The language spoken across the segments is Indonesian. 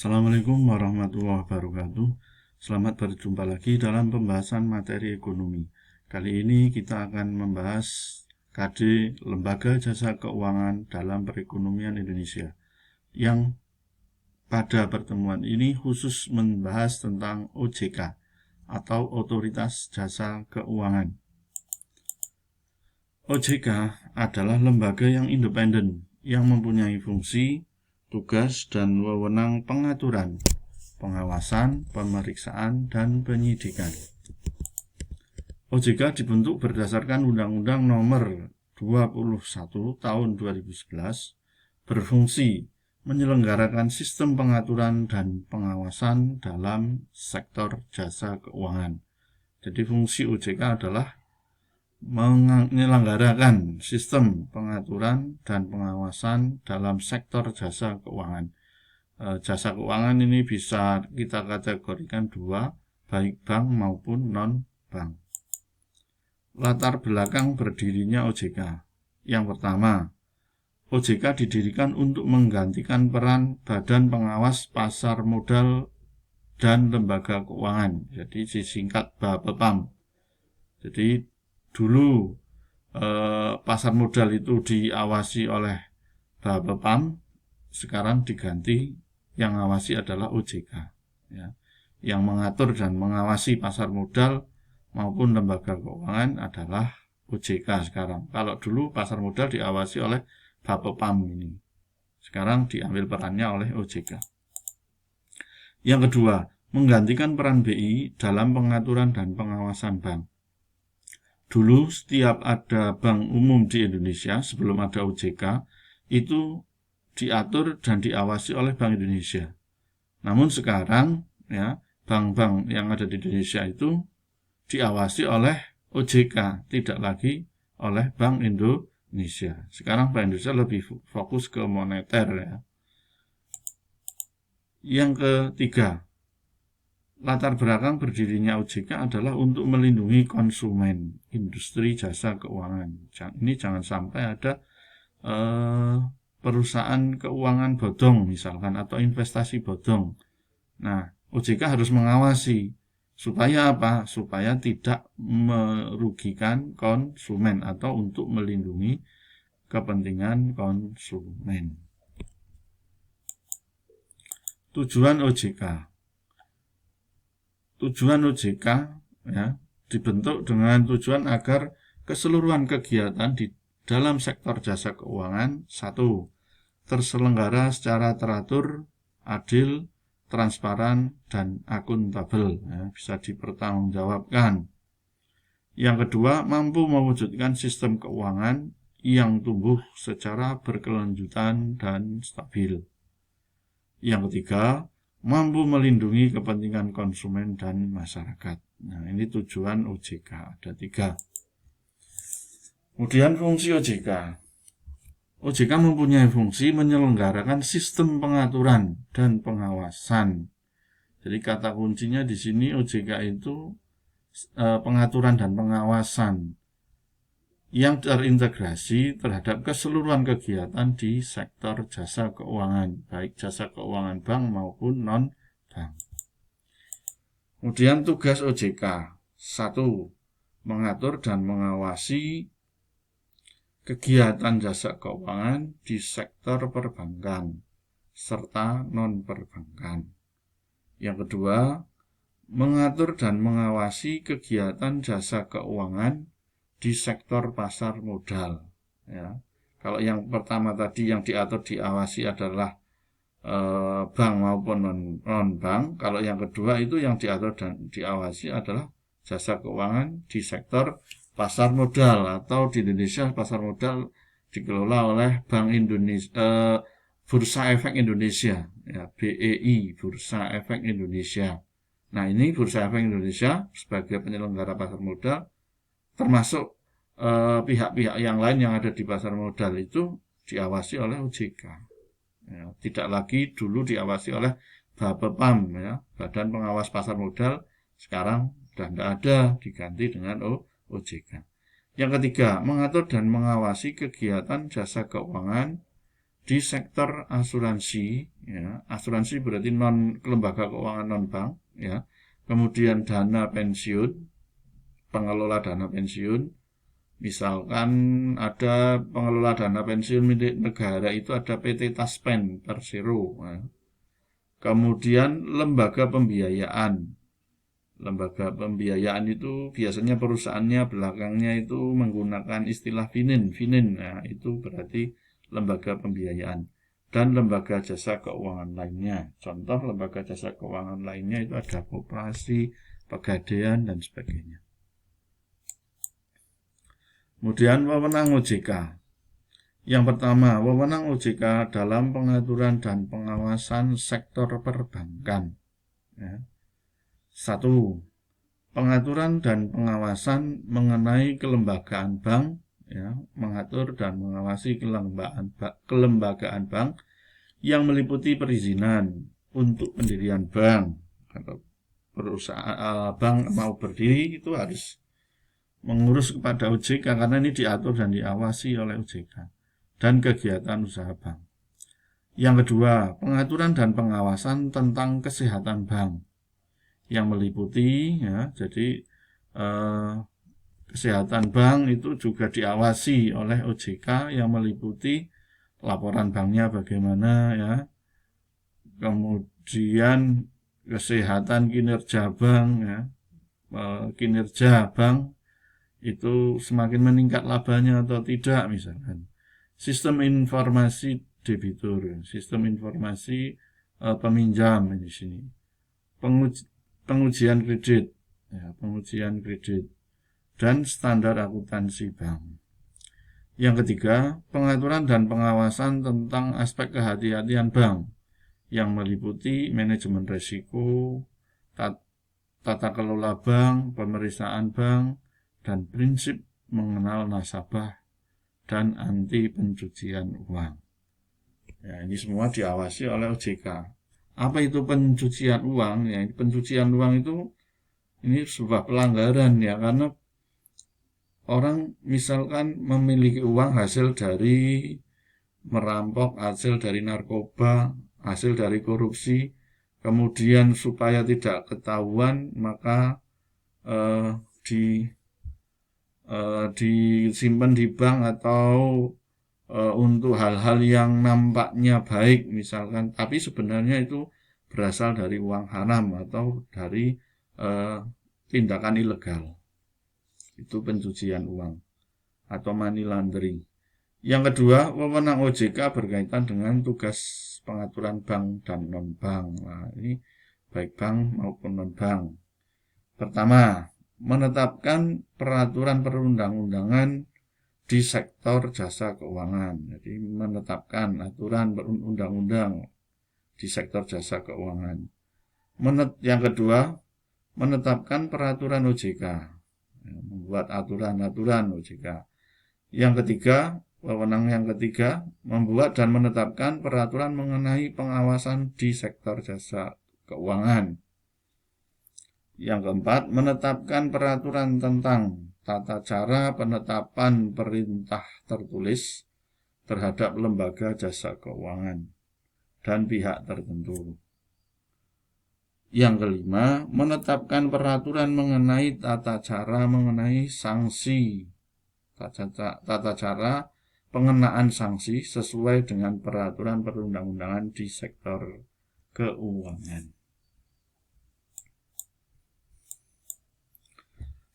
Assalamualaikum warahmatullahi wabarakatuh. Selamat berjumpa lagi dalam pembahasan materi ekonomi. Kali ini kita akan membahas KD Lembaga Jasa Keuangan dalam Perekonomian Indonesia, yang pada pertemuan ini khusus membahas tentang OJK atau Otoritas Jasa Keuangan. OJK adalah lembaga yang independen yang mempunyai fungsi, tugas, dan wewenang pengaturan, pengawasan, pemeriksaan, dan penyidikan. OJK dibentuk berdasarkan Undang-Undang Nomor 21 Tahun 2011, berfungsi menyelenggarakan sistem pengaturan dan pengawasan dalam sektor jasa keuangan. Jadi fungsi OJK adalah menyelenggarakan sistem pengaturan dan pengawasan dalam sektor jasa keuangan. Jasa keuangan ini bisa kita kategorikan dua, baik bank maupun non-bank. Latar belakang berdirinya OJK. Yang pertama, OJK didirikan untuk menggantikan peran Badan Pengawas Pasar Modal dan Lembaga Keuangan, jadi disingkat BAPEPAM. Jadi dulu pasar modal itu diawasi oleh BAPEPAM, sekarang diganti yang mengawasi adalah OJK, ya. Yang mengatur dan mengawasi pasar modal maupun lembaga keuangan adalah OJK sekarang. Kalau dulu pasar modal diawasi oleh BAPEPAM ini, sekarang diambil perannya oleh OJK. Yang kedua, menggantikan peran BI dalam pengaturan dan pengawasan bank. Dulu setiap ada bank umum di Indonesia sebelum ada OJK itu diatur dan diawasi oleh Bank Indonesia. Namun sekarang ya, bank-bank yang ada di Indonesia itu diawasi oleh OJK, tidak lagi oleh Bank Indonesia. Sekarang Bank Indonesia lebih fokus ke moneter, ya. Yang ketiga, latar belakang berdirinya OJK adalah untuk melindungi konsumen industri jasa keuangan. Ini jangan sampai ada perusahaan keuangan bodong misalkan, atau investasi bodong. Nah, OJK harus mengawasi supaya apa? Supaya tidak merugikan konsumen atau untuk melindungi kepentingan konsumen. Tujuan OJK. Tujuan OJK ya, dibentuk dengan tujuan agar keseluruhan kegiatan di dalam sektor jasa keuangan, satu, terselenggara secara teratur, adil, transparan, dan akuntabel, ya, bisa dipertanggungjawabkan. Yang kedua, mampu mewujudkan sistem keuangan yang tumbuh secara berkelanjutan dan stabil. Yang ketiga, mampu melindungi kepentingan konsumen dan masyarakat. Nah, ini tujuan OJK, ada 3. Kemudian fungsi OJK. OJK mempunyai fungsi menyelenggarakan sistem pengaturan dan pengawasan. Jadi kata kuncinya di sini OJK itu pengaturan dan pengawasan yang terintegrasi terhadap keseluruhan kegiatan di sektor jasa keuangan, baik jasa keuangan bank maupun non-bank. Kemudian tugas OJK. 1. Mengatur dan mengawasi kegiatan jasa keuangan di sektor perbankan serta non-perbankan. Yang kedua, mengatur dan mengawasi kegiatan jasa keuangan di sektor pasar modal, ya. Kalau yang pertama tadi yang diatur diawasi adalah bank maupun non-bank. Kalau yang kedua itu yang diatur dan diawasi adalah jasa keuangan di sektor pasar modal, atau di Indonesia pasar modal dikelola oleh Bank Indonesia, Bursa Efek Indonesia, ya, BEI, Bursa Efek Indonesia. Nah, ini Bursa Efek Indonesia sebagai penyelenggara pasar modal, termasuk pihak-pihak yang lain yang ada di pasar modal itu diawasi oleh OJK. Ya, tidak lagi dulu diawasi oleh BAPEPAM, ya, Badan Pengawas Pasar Modal, sekarang sudah tidak ada, diganti dengan OJK. Yang ketiga, mengatur dan mengawasi kegiatan jasa keuangan di sektor asuransi, ya, asuransi berarti lembaga keuangan non bank, ya, kemudian dana pensiun, pengelola dana pensiun, misalkan ada pengelola dana pensiun milik negara itu ada PT Taspen Persero, ya. Kemudian lembaga pembiayaan. Lembaga pembiayaan itu biasanya perusahaannya belakangnya itu menggunakan istilah Finin. Nah, itu berarti lembaga pembiayaan. Dan lembaga jasa keuangan lainnya. Contoh lembaga jasa keuangan lainnya itu ada koperasi, pegadaian, dan sebagainya. Kemudian wewenang OJK. Yang pertama, wewenang OJK dalam pengaturan dan pengawasan sektor perbankan. Ya. 1. Pengaturan dan pengawasan mengenai kelembagaan bank, ya, mengatur dan mengawasi kelembagaan bank yang meliputi perizinan untuk pendirian bank. Kalau perusahaan bank mau berdiri itu harus mengurus kepada OJK karena ini diatur dan diawasi oleh OJK dan kegiatan usaha bank. Yang kedua, pengaturan dan pengawasan tentang kesehatan bank yang meliputi, ya, jadi kesehatan bank itu juga diawasi oleh OJK yang meliputi laporan banknya bagaimana, ya, kemudian kesehatan kinerja bank, ya, kinerja bank itu semakin meningkat labanya atau tidak, misalkan sistem informasi debitur, sistem informasi peminjam di sini, pengujian kredit, ya, pengujian kredit, dan standar akuntansi bank. Yang ketiga, pengaturan dan pengawasan tentang aspek kehati-hatian bank yang meliputi manajemen risiko, tata kelola bank, pemeriksaan bank, dan prinsip mengenal nasabah dan anti pencucian uang. Ya, ini semua diawasi oleh OJK. Apa itu pencucian uang? Ya, pencucian uang itu ini sebuah pelanggaran, ya, karena orang misalkan memiliki uang hasil dari merampok, hasil dari narkoba, hasil dari korupsi, kemudian supaya tidak ketahuan maka disimpan di bank atau untuk hal-hal yang nampaknya baik misalkan, tapi sebenarnya itu berasal dari uang haram atau dari tindakan ilegal. Itu pencucian uang atau money laundering. Yang kedua, wewenang OJK berkaitan dengan tugas pengaturan bank dan non-bank. Nah, ini baik bank maupun non-bank. Pertama, menetapkan peraturan perundang-undangan di sektor jasa keuangan. Jadi menetapkan aturan perundang-undang di sektor jasa keuangan. Yang kedua, menetapkan peraturan OJK, membuat aturan-aturan OJK. Yang ketiga, wewenang yang ketiga, membuat dan menetapkan peraturan mengenai pengawasan di sektor jasa keuangan. Yang keempat, menetapkan peraturan tentang tata cara penetapan perintah tertulis terhadap lembaga jasa keuangan dan pihak tertentu. Yang kelima, menetapkan peraturan mengenai tata cara mengenai sanksi, tata cara pengenaan sanksi sesuai dengan peraturan perundang-undangan di sektor keuangan.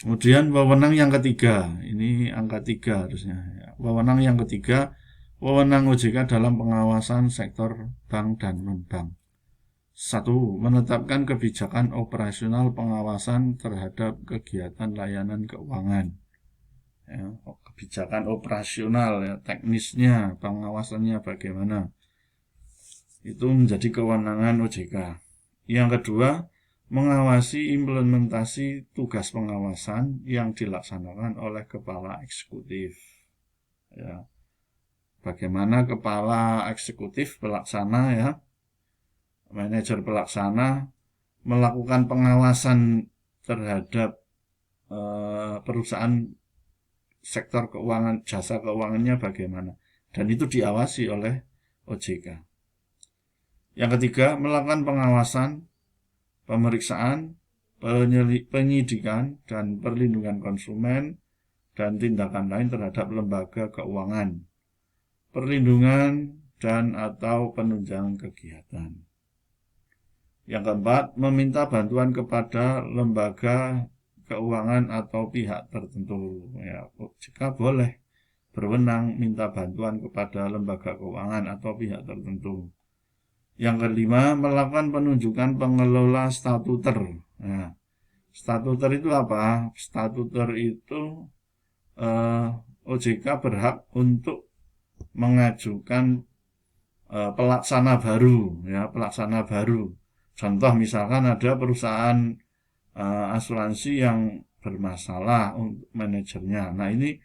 Kemudian wewenang yang ketiga, ini angka 3 harusnya. Wewenang yang ketiga, wewenang OJK dalam pengawasan sektor bank dan non-bank. 1. Menetapkan kebijakan operasional pengawasan terhadap kegiatan layanan keuangan. Ya, kebijakan operasional, ya, teknisnya, pengawasannya bagaimana. Itu menjadi kewenangan OJK. Yang kedua, mengawasi implementasi tugas pengawasan yang dilaksanakan oleh kepala eksekutif. Ya. Bagaimana kepala eksekutif pelaksana, ya, manajer pelaksana melakukan pengawasan terhadap perusahaan sektor keuangan, jasa keuangannya bagaimana. Dan itu diawasi oleh OJK. Yang ketiga, melakukan pengawasan, pemeriksaan, penyidikan, dan perlindungan konsumen, dan tindakan lain terhadap lembaga keuangan, perlindungan, dan atau penunjang kegiatan. Yang keempat, meminta bantuan kepada lembaga keuangan atau pihak tertentu. Ya, OJK boleh berwenang minta bantuan kepada lembaga keuangan atau pihak tertentu. Yang kelima, melakukan penunjukan pengelola statuter. Nah, statuter itu apa? Statuter itu OJK berhak untuk mengajukan pelaksana baru, ya, pelaksana baru. Contoh misalkan ada perusahaan asuransi yang bermasalah untuk manajernya. Nah, ini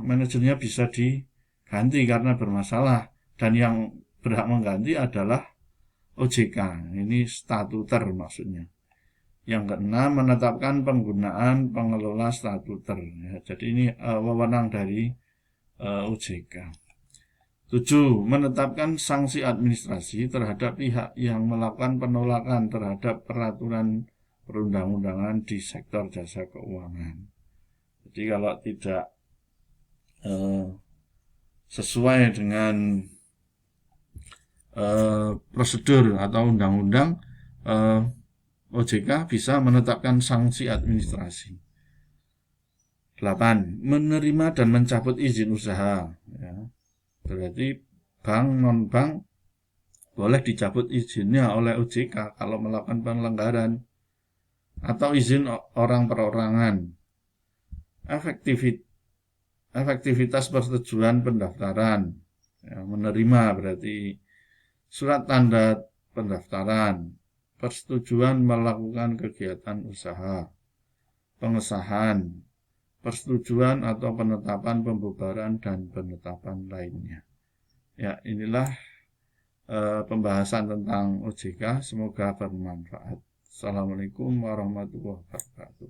manajernya bisa diganti karena bermasalah, dan yang berhak mengganti adalah OJK. Ini statuter maksudnya. Yang keenam, menetapkan penggunaan pengelola statuter. Ya, jadi ini wewenang dari OJK. 7. Menetapkan sanksi administrasi terhadap pihak yang melakukan penolakan terhadap peraturan perundang-undangan di sektor jasa keuangan. Jadi kalau tidak sesuai dengan prosedur atau undang-undang, OJK bisa menetapkan sanksi administrasi. 8. Menerima dan mencabut izin usaha. Ya. Berarti bank non-bank boleh dicabut izinnya oleh OJK kalau melakukan pelanggaran, atau izin orang perorangan. Efektivitas persetujuan pendaftaran. Ya, menerima berarti surat tanda pendaftaran, persetujuan melakukan kegiatan usaha, pengesahan, persetujuan atau penetapan pembubaran, dan penetapan lainnya. Ya, inilah pembahasan tentang OJK. Semoga bermanfaat. Assalamualaikum warahmatullahi wabarakatuh.